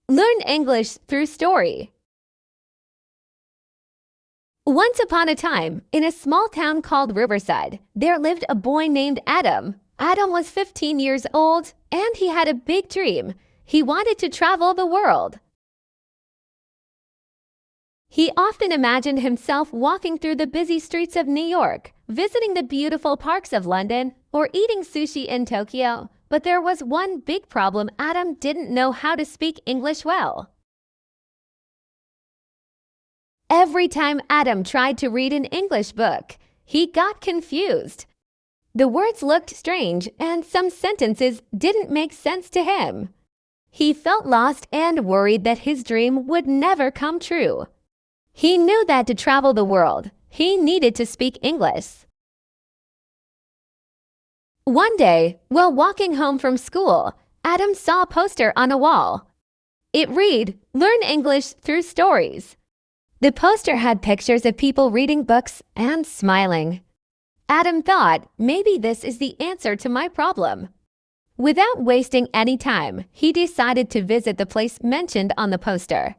Learn English through story. Once upon a time, in a small town called Riverside, there lived a boy named Adam. Adam was 15 years old, and he had a big dream. He wanted to travel the world. He often imagined himself walking through the busy streets of New York, visiting the beautiful parks of London, or eating sushi in Tokyo. But there was one big problem: Adam didn't know how to speak English well. Every time Adam tried to read an English book, he got confused. The words looked strange, and some sentences didn't make sense to him. He felt lost and worried that his dream would never come true. He knew that to travel the world, he needed to speak English. One day, while walking home from school, Adam saw a poster on a wall. It read, "Learn English through stories." The poster had pictures of people reading books and smiling. Adam thought, maybe this is the answer to my problem. Without wasting any time, he decided to visit the place mentioned on the poster.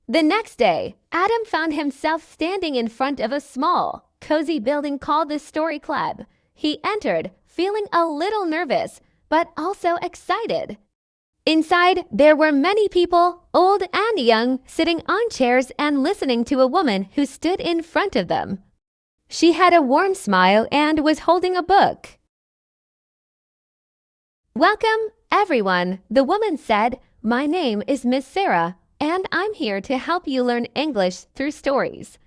The next day, Adam found himself standing in front of a small, cozy building called the Story Club. He entered, feeling a little nervous, but also excited. Inside, there were many people, old and young, sitting on chairs and listening to a woman who stood in front of them. She had a warm smile and was holding a book. "Welcome, everyone," the woman said. "My name is Miss Sarah, and I'm here to help you learn English through stories.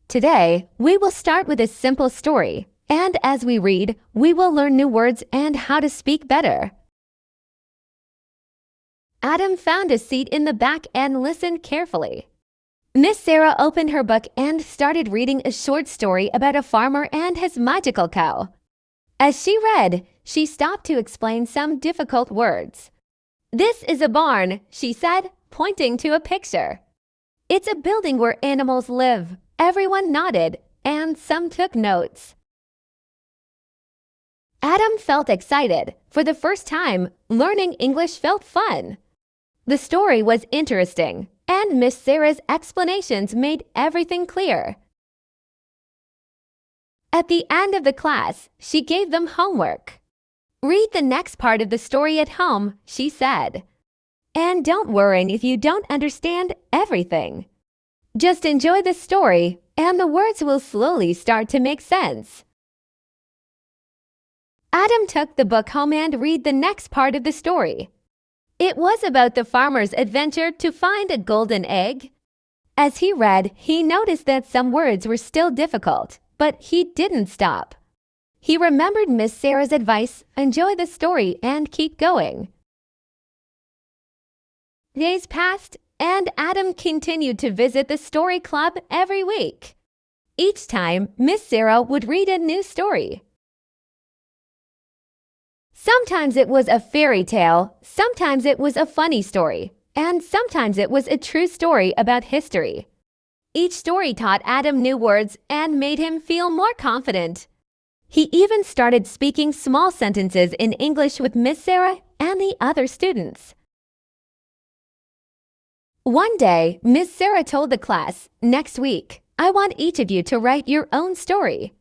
Today, we will start with a simple story, and as we read, we will learn new words and how to speak better." Adam found a seat in the back and listened carefully. Miss Sarah opened her book and started reading a short story about a farmer and his magical cow. As she read, she stopped to explain some difficult words. "This is a barn," she said, pointing to a picture. "It's a building where animals live." Everyone nodded, and some took notes. Adam felt excited. For the first time, learning English felt fun. The story was interesting, and Miss Sarah's explanations made everything clear. At the end of the class, she gave them homework. "Read the next part of the story at home," she said. "And don't worry if you don't understand everything. Just enjoy the story, and the words will slowly start to make sense." Adam took the book home and read the next part of the story. It was about the farmer's adventure to find a golden egg. As he read, he noticed that some words were still difficult, but he didn't stop. He remembered Miss Sarah's advice: enjoy the story and keep going. Days passed, and Adam continued to visit the story club every week. Each time, Miss Sarah would read a new story. Sometimes it was a fairy tale, sometimes it was a funny story, and sometimes it was a true story about history. Each story taught Adam new words and made him feel more confident. He even started speaking small sentences in English with Miss Sarah and the other students. One day, Miss Sarah told the class, "Next week, I want each of you to write your own story.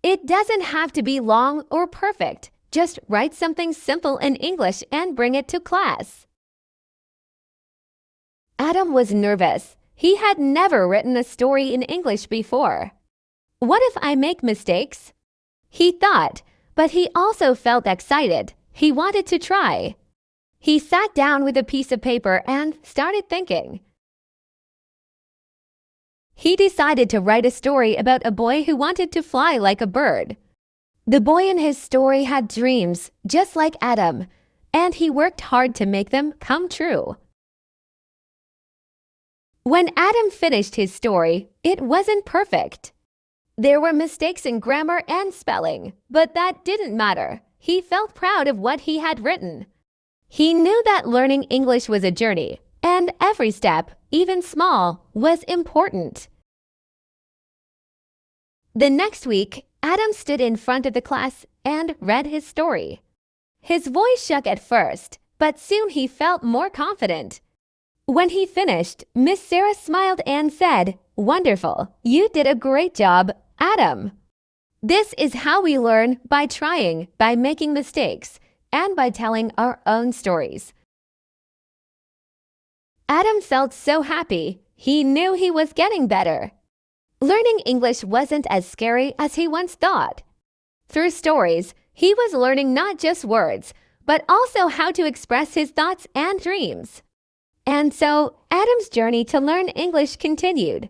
It doesn't have to be long or perfect. Just write something simple in English and bring it to class." Adam was nervous. He had never written a story in English before. "What if I make mistakes?" he thought, but he also felt excited. He wanted to try. He sat down with a piece of paper and started thinking. He decided to write a story about a boy who wanted to fly like a bird. The boy in his story had dreams, just like Adam, and he worked hard to make them come true. When Adam finished his story, it wasn't perfect. There were mistakes in grammar and spelling, but that didn't matter. He felt proud of what he had written. He knew that learning English was a journey, and every step, even small, was important. The next week, Adam stood in front of the class and read his story. His voice shook at first, but soon he felt more confident. When he finished, Miss Sarah smiled and said, "Wonderful, you did a great job, Adam." This is how we learn: by trying, by making mistakes, and by telling our own stories. Adam felt so happy. He knew he was getting better. Learning English wasn't as scary as he once thought. Through stories, he was learning not just words, but also how to express his thoughts and dreams. And so, Adam's journey to learn English continued.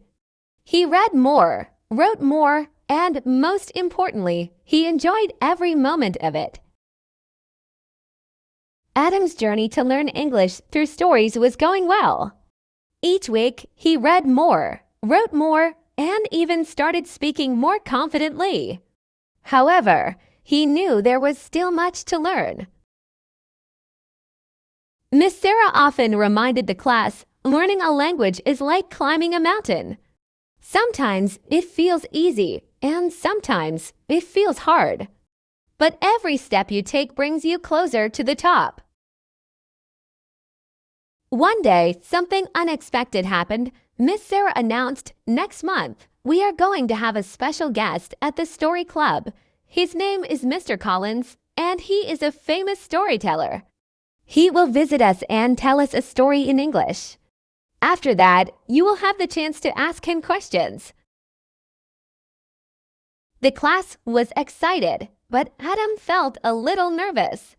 He read more, wrote more, and most importantly, he enjoyed every moment of it. Adam's journey to learn English through stories was going well. Each week, he read more, wrote more, and even started speaking more confidently. However, he knew there was still much to learn. Miss Sarah often reminded the class, learning a language is like climbing a mountain. Sometimes it feels easy, and sometimes it feels hard. But every step you take brings you closer to the top. One day, something unexpected happened. Miss Sarah announced, "Next month, we are going to have a special guest at the Story Club. His name is Mr. Collins, and he is a famous storyteller. He will visit us and tell us a story in English. After that, you will have the chance to ask him questions." The class was excited, but Adam felt a little nervous.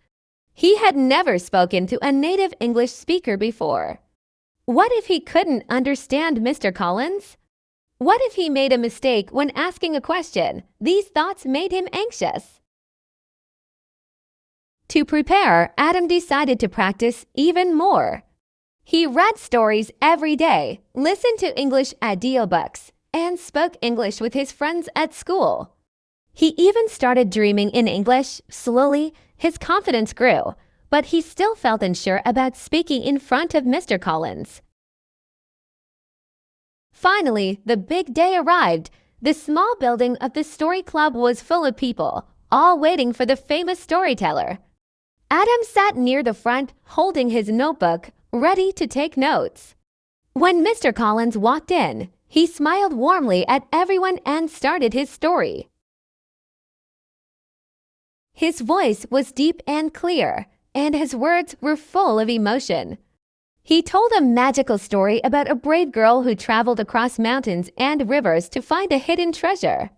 He had never spoken to a native English speaker before. What if he couldn't understand Mr. Collins? What if he made a mistake when asking a question? These thoughts made him anxious. To prepare, Adam decided to practice even more. He read stories every day, listened to English audiobooks, and spoke English with his friends at school. He even started dreaming in English. Slowly, his confidence grew, but he still felt unsure about speaking in front of Mr. Collins. Finally, the big day arrived. The small building of the Story Club was full of people, all waiting for the famous storyteller. Adam sat near the front, holding his notebook, ready to take notes. When Mr. Collins walked in, he smiled warmly at everyone and started his story. His voice was deep and clear, and his words were full of emotion. He told a magical story about a brave girl who traveled across mountains and rivers to find a hidden treasure.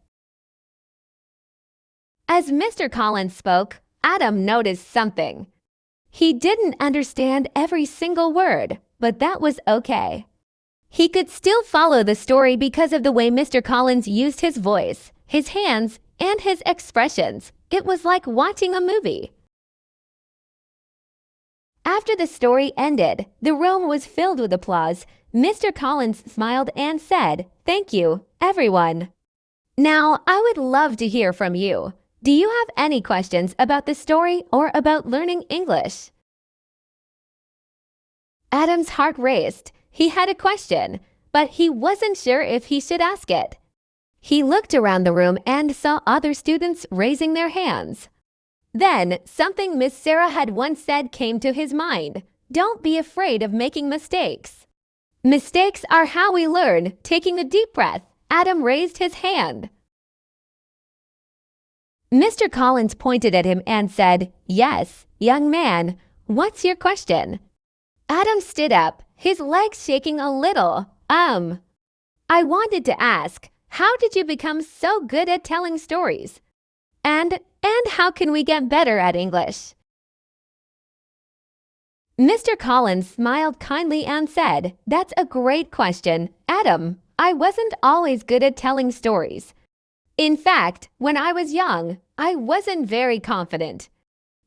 As Mr. Collins spoke, Adam noticed something. He didn't understand every single word, but that was okay. He could still follow the story because of the way Mr. Collins used his voice, his hands, and his expressions. It was like watching a movie. After the story ended, the room was filled with applause. Mr. Collins smiled and said, "Thank you, everyone." Now, I would love to hear from you. Do you have any questions about the story or about learning English? Adam's heart raced. He had a question, but he wasn't sure if he should ask it. He looked around the room and saw other students raising their hands. Then, something Miss Sarah had once said came to his mind. Don't be afraid of making mistakes. Mistakes are how we learn. Taking a deep breath, Adam raised his hand. Mr. Collins pointed at him and said, "Yes, young man, what's your question?" Adam stood up, his legs shaking a little. I wanted to ask, how did you become so good at telling stories? And how can we get better at English? Mr. Collins smiled kindly and said, "That's a great question, Adam. I wasn't always good at telling stories. In fact, when I was young, I wasn't very confident.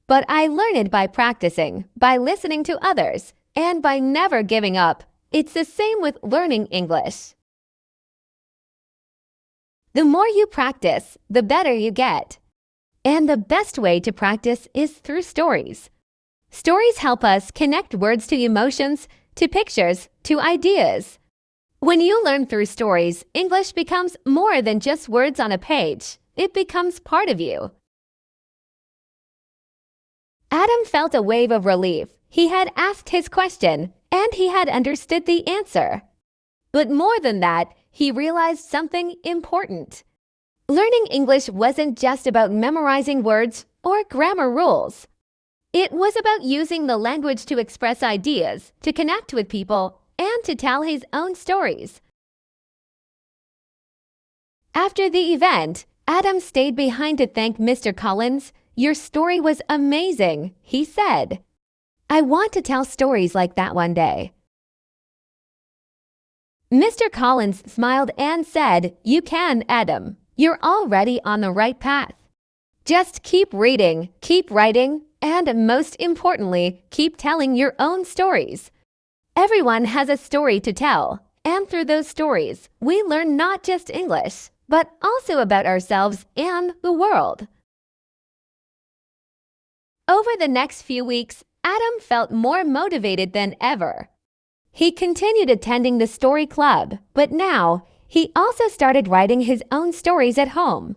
But I learned it by practicing, by listening to others, and by never giving up. It's the same with learning English. The more you practice, the better you get. And the best way to practice is through stories. Stories help us connect words to emotions, to pictures, to ideas. When you learn through stories, English becomes more than just words on a page. It becomes part of you. Adam felt a wave of relief. He had asked his question, and he had understood the answer. But more than that, he realized something important. Learning English wasn't just about memorizing words or grammar rules. It was about using the language to express ideas, to connect with people, and to tell his own stories. After the event, Adam stayed behind to thank Mr. Collins. "Your story was amazing," he said. "I want to tell stories like that one day." Mr. Collins smiled and said, "You can, Adam. You're already on the right path. Just keep reading, keep writing, and most importantly, keep telling your own stories. Everyone has a story to tell, and through those stories, we learn not just English, but also about ourselves and the world." Over the next few weeks, Adam felt more motivated than ever. He continued attending the story club, but now he also started writing his own stories at home.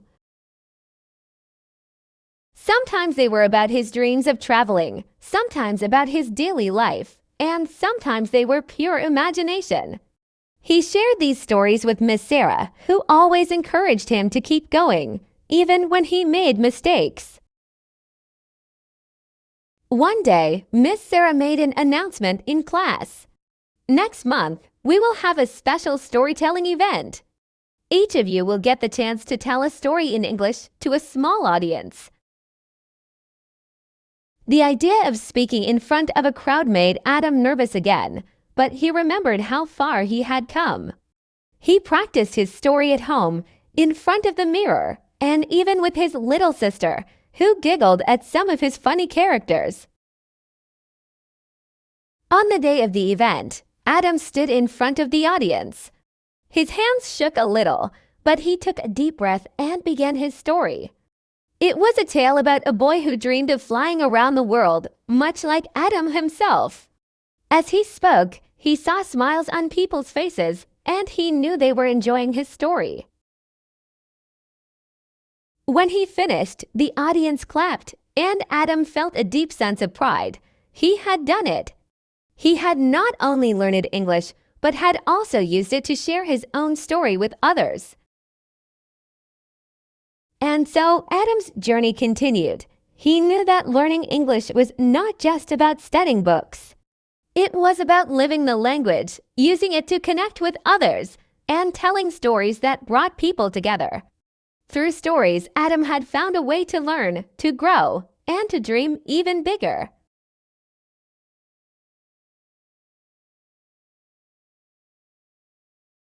Sometimes they were about his dreams of traveling, sometimes about his daily life, and sometimes they were pure imagination. He shared these stories with Miss Sarah, who always encouraged him to keep going, even when he made mistakes. One day, Miss Sarah made an announcement in class. "Next month, we will have a special storytelling event. Each of you will get the chance to tell a story in English to a small audience." The idea of speaking in front of a crowd made Adam nervous again, but he remembered how far he had come. He practiced his story at home, in front of the mirror, and even with his little sister, who giggled at some of his funny characters. On the day of the event, Adam stood in front of the audience. His hands shook a little, but he took a deep breath and began his story. It was a tale about a boy who dreamed of flying around the world, much like Adam himself. As he spoke, he saw smiles on people's faces, and he knew they were enjoying his story. When he finished, the audience clapped, and Adam felt a deep sense of pride. He had done it. He had not only learned English, but had also used it to share his own story with others. And so Adam's journey continued. He knew that learning English was not just about studying books. It was about living the language, using it to connect with others, and telling stories that brought people together. Through stories, Adam had found a way to learn, to grow, and to dream even bigger.